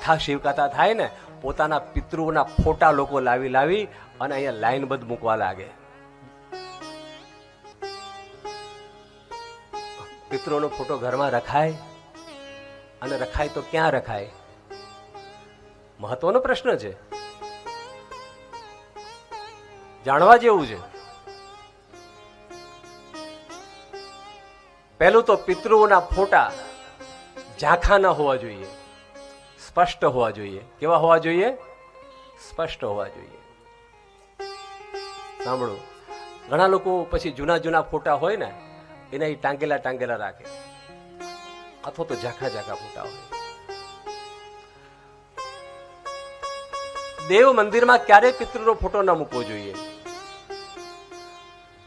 કથા શિવકથા થાય ને, પોતાના પિતૃઓના ફોટા લોકો લાવી લાવી અને અહીંયા લાઈનબદ્ધ મૂકવા લાગે. પિતૃઓનો ફોટો ઘરમાં રખાય? અને રખાય તો ક્યાં રખાય? મહત્વનો પ્રશ્ન છે, જાણવા જેવું છે. પહેલું તો પિતૃઓના ફોટા ઝાંખા ન હોવા જોઈએ, સ્પષ્ટ હોવા જોઈએ. કેવા હોવા જોઈએ? સ્પષ્ટ હોવા જોઈએ. સાંભળો, ઘણા લોકો પછી જૂના જૂના ફોટા હોય ને એના ટાંગેલા ટાંગેલા રાખે, અથવા તો ઝાંખા ઝાંખા ફોટા હોય. દેવ મંદિરમાં ક્યારેય પિતૃનો ફોટો ન મૂકવો જોઈએ.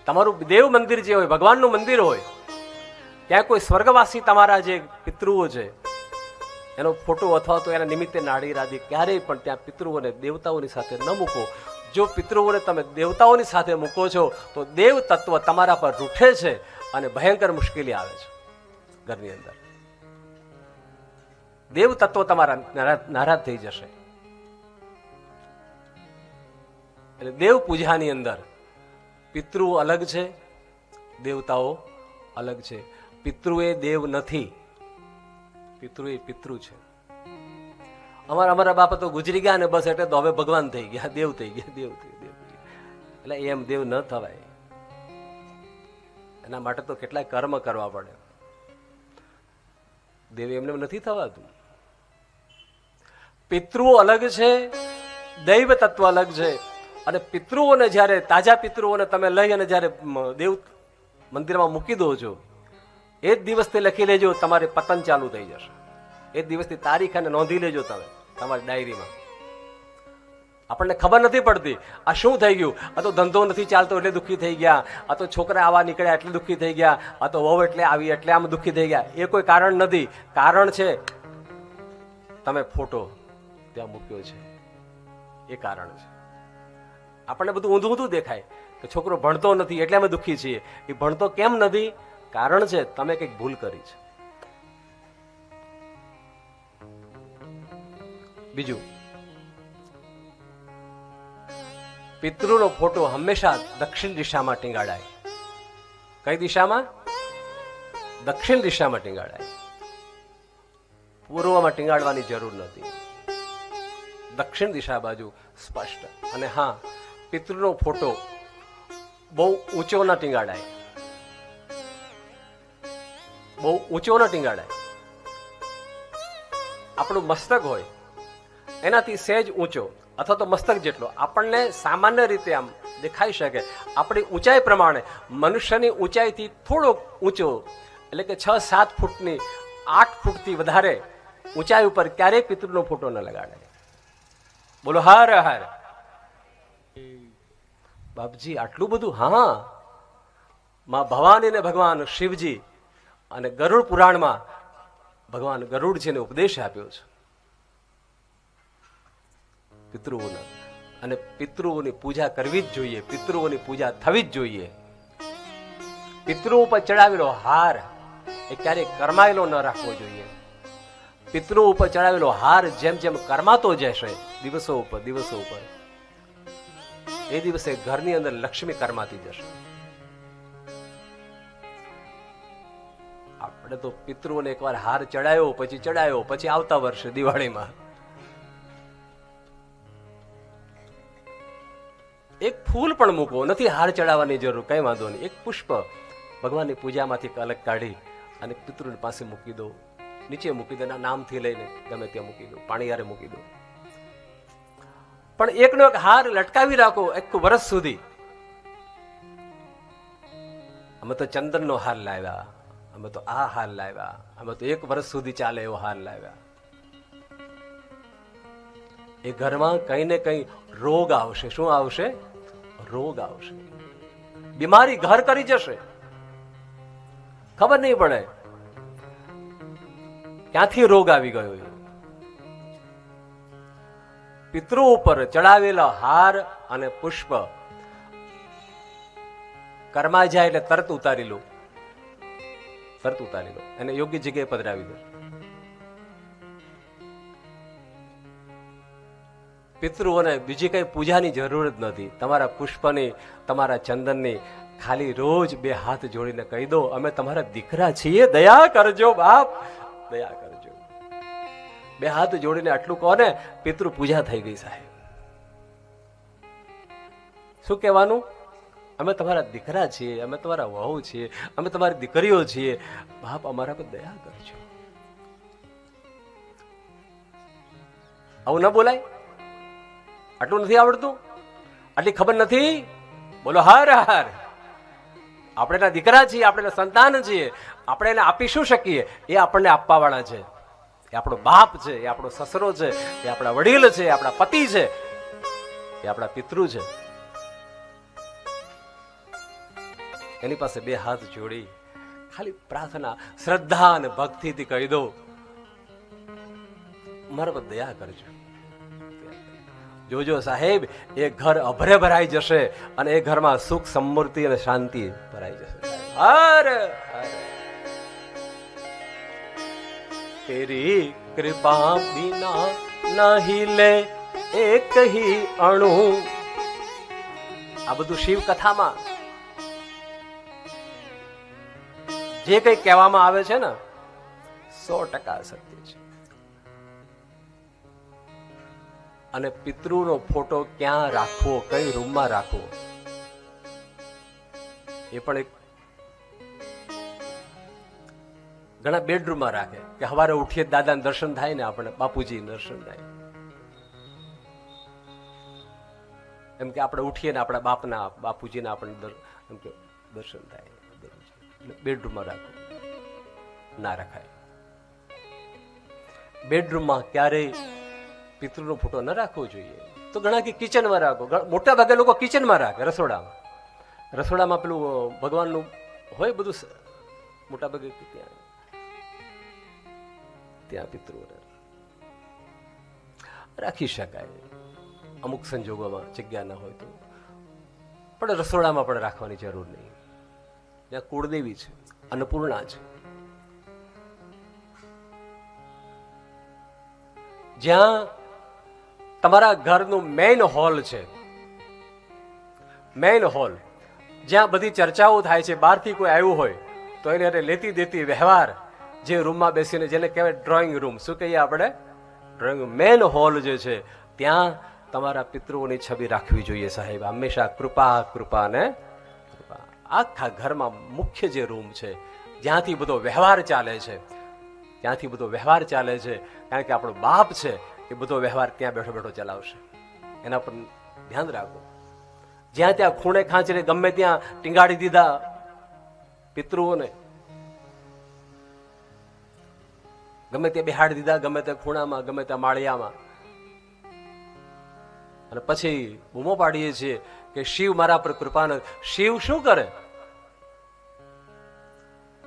તમારું દેવ મંદિર જે હોય, ભગવાનનું મંદિર હોય, ત્યાં કોઈ સ્વર્ગવાસી તમારા જે પિતૃઓ છે એનો ફોટો અથવા તો એના નિમિત્તે નાળી રાદી ક્યારેય પણ ત્યાં પિતૃઓને દેવતાઓની સાથે ન મૂકો. જો પિતૃઓને તમે દેવતાઓની સાથે મૂકો છો તો દેવ તત્વ તમારા પર રૂઠે છે અને ભયંકર મુશ્કેલી આવે છે ઘરની અંદર. દેવ તત્વ તમારા નારાજ થઈ જશે. એટલે દેવ પૂજાની અંદર પિતૃ અલગ છે, દેવતાઓ અલગ છે. પિતૃ એ દેવ નથી, પિતૃ એ પિતૃ છે. અમારા બાપા તો ગુજરી ગયા ને બસ, એટલે તો હવે ભગવાન થઈ ગયા, દેવ થઈ ગયા, દેવ થઈ ગયા. એટલે એમ દેવ ન થવાય. એના માટે તો કેટલાય કર્મ કરવા પડે. દેવ એમને નથી થવાતું. પિતૃઓ અલગ છે, દૈવ તત્વ અલગ છે. અને પિતૃઓને જ્યારે તાજા પિતૃઓને તમે લઈ અને જ્યારે દેવ મંદિરમાં મૂકી દો છો, એ જ દિવસથી લખી લેજો તમારે પતન ચાલુ થઈ જશે. એ જ દિવસની તારીખ અને નોંધી લેજો તમે તમારી ડાયરીમાં. આપણને ખબર નથી પડતી આ શું થઈ ગયું. આ તો ધંધો નથી ચાલતો એટલે દુઃખી થઈ ગયા, આ તો છોકરા આવા નીકળ્યા એટલે દુઃખી થઈ ગયા, આ તો વહુ એટલે આવી એટલે આમ દુઃખી થઈ ગયા. એ કોઈ કારણ નથી. કારણ છે તમે ફોટો ત્યાં મૂક્યો છે, એ કારણ છે. આપણને બધું ઊંધું ઊંધું દેખાય કે છોકરો ભણતો નથી એટલે અમે દુઃખી છીએ. એ ભણતો કેમ નથી? કારણ છે તમે કંઈક ભૂલ કરી છે. બીજું, પિતૃનો ફોટો હંમેશા દક્ષિણ દિશામાં ટીંગાડાય. કઈ દિશામાં? દક્ષિણ દિશામાં ટીંગાડાય. પૂર્વમાં ટીંગાડવાની જરૂર નથી. દક્ષિણ દિશા બાજુ સ્પષ્ટ. અને હા, પિતૃનો ફોટો બહુ ઊંચો ના ટીંગાડાય, બહુ ઊંચો ના ટીંગાડાય. આપણું મસ્તક હોય એનાથી સહેજ ઊંચો અથવા તો મસ્તક જેટલો આપણને સામાન્ય રીતે આમ દેખાઈ શકે. આપણી ઊંચાઈ પ્રમાણે મનુષ્યની ઊંચાઈથી થોડોક ઊંચો, એટલે કે 6-7 ફૂટની 8 ફૂટથી વધારે ઊંચાઈ ઉપર ક્યારેય પિતૃનો ફોટો ન લગાડાય. બોલો હર હર. બાપજી આટલું બધું? હા, માં ભવાની ને ભગવાન શિવજી અને ગરુડ પુરાણમાં ભગવાન ગરુડજીને ઉપદેશ આપ્યો છે પિતૃઓને. અને પિતૃઓની પૂજા કરવી જ જોઈએ, પિતૃઓની પૂજા થવી જ જોઈએ. પિતૃઓ ઉપર ચડાવેલો હાર એ ક્યારેય કરમાયેલો ન રાખવો જોઈએ. પિતૃઓ ઉપર ચડાવેલો હાર જેમ જેમ કરમાતો જશે દિવસો ઉપર, એ દિવસે ઘરની અંદર લક્ષ્મી કરમાતી જશે. આપણે તો પિતૃઓને એકવાર હાર ચડાયો, પછી આવતા વર્ષે દિવાળીમાં એક ફૂલ પણ મૂકો, નથી હાર ચડાવવાની જરૂર, કઈ વાંધો નહીં. એક પુષ્પ ભગવાનની પૂજામાંથી અલગ કાઢી અને પિતૃની પાસે મૂકી દો, નીચે મૂકી દો, નામથી લઈને ગમે ત્યાં મૂકી દો, પાણીયારે મૂકી દો. પણ એકનો એક હાર લટકાવી રાખો એક વર્ષ સુધી. અમે તો ચંદનનો હાર લાવ્યા, અમે તો આ હાર લાવ્યા, અમે તો 1 વર્ષ સુધી ચાલે એવો હાર લાવ્યા. એ ઘરમાં કઈ ને કઈ રોગ આવશે. શું આવશે? રોગ આવશે. બીમારી ઘર કરી જશે, ખબર નહીં પડે ક્યાંથી રોગ આવી ગયો. પિતૃ ઉપર ચડાવેલા હાર અને પુષ્પ કર્મા જાય એટલે તરત ઉતારી લો, એને યોગ્ય જગ્યાએ પધરાવી દો. પિતૃઓને બીજી કઈ પૂજાની જરૂર જ નથી. તમારા પુષ્પની, તમારા ચંદનની, ખાલી રોજ 2 હાથ જોડીને કહી દો, અમે તમારા દીકરા છીએ, દયા કરજો બાપ, દયા કરજો. 2 હાથ જોડીને આટલું કહો ને, પિતૃ પૂજા થઈ ગઈ સાહેબ. શું કહેવાનું? અમે તમારા દીકરા છીએ, અમે તમારા વહુ છીએ, અમે તમારી દીકરીઓ છીએ, બાપ અમારા પર દયા કરજો. આવું ન બોલાય? આટલું નથી આવડતું? આટલી ખબર નથી? બોલો હર હર. આપણે એના દીકરા છીએ, આપણે એના સંતાન છીએ, આપણે એને આપી શું શકીએ? એ આપણને આપવા વાળા છે. એ આપણો બાપ છે, એ આપણો સસરો છે, એ આપણા વડીલ છે, એ આપણા પતિ છે, એ આપણા પિતૃ છે. એની પાસે 2 હાથ જોડી ખાલી પ્રાર્થના, શ્રદ્ધા અને ભક્તિથી કહી દો, મારા પર દયા કરજો. જોજો સાહેબ, એ ઘર અભરે ભરાઈ જશે અને એ ઘરમાં સુખ, સમૃદ્ધિ અને શાંતિ ભરાઈ જશે. હર હર. તેરી કૃપા બિના નહીં લે એક હી અણુ. આ બધું શિવ કથામાં જે કઈ કહેવામાં આવે છે ને, 100% સત્ય છે. અને પિતૃનો ફોટો ક્યાં રાખવો, કઈ રૂમમાં રાખવો, એ પણ એક ઘણા બેડરૂમમાં રાખે કે સવારે ઉઠીએ દાદાને દર્શન થાય ને, આપણે બાપુજી દર્શન થાય. એમ કે આપણે ઉઠીએ ને આપણા બાપના, બાપુજીને આપણને એમ કે દર્શન થાય. બેડરૂમમાં રાખો, ના રખાય. બેડરૂમમાં ક્યારેય પિતૃનો ફોટો ન રાખવો જોઈએ. તો ઘણા કે કિચનમાં રાખો. મોટા ભાગે લોકો કિચનમાં રાખે, રસોડામાં. રસોડામાં પેલું ભગવાનનું હોય બધું, મોટા ભાગે ત્યાં પિતૃ રાખી શકાય અમુક સંજોગોમાં, જગ્યા ન હોય તો. પણ રસોડામાં પણ રાખવાની જરૂર નહીં. ત્યાં કુળદેવી છે, અન્નપૂર્ણા છે, જ્યાં તમારા ઘરનું મેઇન હોલ છે, મેઇન હોલ જ્યાં બધી ચર્ચાઓ થાય છે. બહારથી કોઈ આવ્યું હોય તો એને લેતી દેતી વ્યવહાર, જે રૂમમાં બેસીને, જેને કહેવાય ડ્રોઈંગ રૂમ, શું કહીએ આપણે? ડ્રોઈંગ. મેઇન હોલ જે છે ત્યાં તમારા પિતૃઓની છબી રાખવી જોઈએ સાહેબ. હંમેશા કૃપા, કૃપા ને કૃપા. આખા ઘરમાં મુખ્ય જે રૂમ છે, જ્યાંથી બધો વ્યવહાર ચાલે છે, ત્યાંથી બધો વ્યવહાર ચાલે છે, કારણ કે આપણો બાપ છે, એ બધો વ્યવહાર ત્યાં બેઠો બેઠો ચલાવશે. એના પર ધ્યાન રાખો. જ્યાં ત્યાં ખૂણે ખાંચરે ગમે ત્યાં ટીંગાડી દીધા પિતૃઓને, ગમે ત્યાં બેહાડી દીધા, ગમે ત્યાં ખૂણામાં, ગમે ત્યાં માળિયામાં, અને પછી બૂમો પાડીએ છીએ કે શિવ મારા પર કૃપા ન. શિવ શું કરે?